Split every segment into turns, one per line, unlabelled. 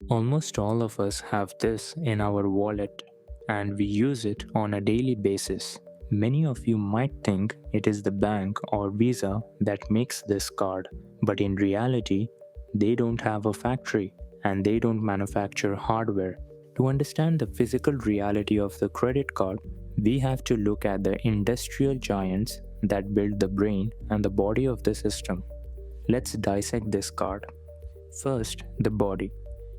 Almost all of us have this in our wallet and we use it on a daily basis. Many of you might think it is the bank or Visa that makes this card, but in reality, they don't have a factory and they don't manufacture hardware. To understand the physical reality of the credit card, we have to look at the industrial giants that build the brain and the body of the system. Let's dissect this card. First, the body.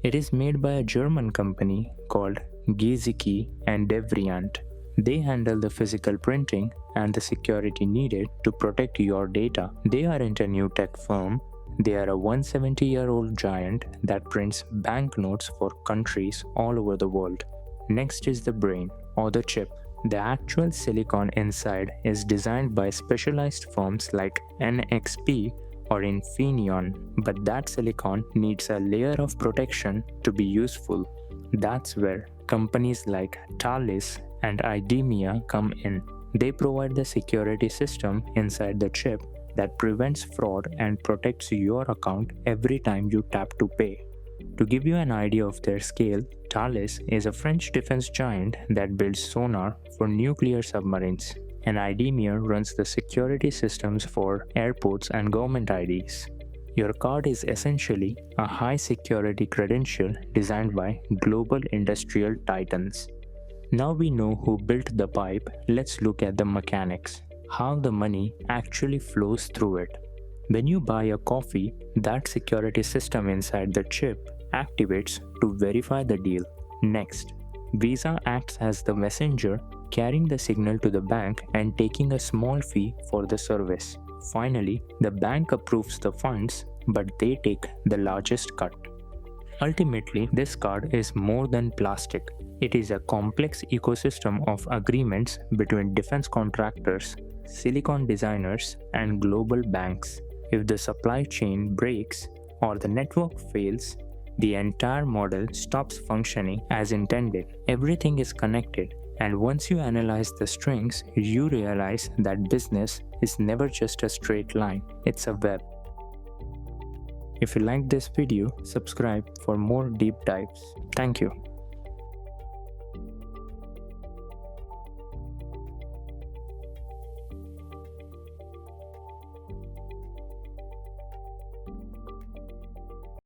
It is made by a German company called Giesecke+Devrient. They handle the physical printing and the security needed to protect your data. They aren't a new tech firm. They are a 170-year-old giant that prints banknotes for countries all over the world. Next is the brain or the chip. The actual silicon inside is designed by specialized firms like NXP or Infineon, but that silicon needs a layer of protection to be useful. That's where companies like Thales and Idemia come in. They provide the security system inside the chip that prevents fraud and protects your account every time you tap to pay. To give you an idea of their scale, Thales is a French defense giant that builds sonar for nuclear submarines, and Idemia runs the security systems for airports and government IDs. Your card is essentially a high security credential designed by global industrial titans. Now we know who built the pipe, let's look at the mechanics, how the money actually flows through it. When you buy a coffee, that security system inside the chip activates to verify the deal. Next, Visa acts as the messenger, carrying the signal to the bank and taking a small fee for the service. Finally, the bank approves the funds, but they take the largest cut. Ultimately, this card is more than plastic. It is a complex ecosystem of agreements between defense contractors, silicon designers, and global banks. If the supply chain breaks or the network fails, the entire model stops functioning as intended. Everything is connected, and once you analyze the strings, you realize that business is never just a straight line, it's a web. If you liked this video, subscribe for more deep dives. Thank you.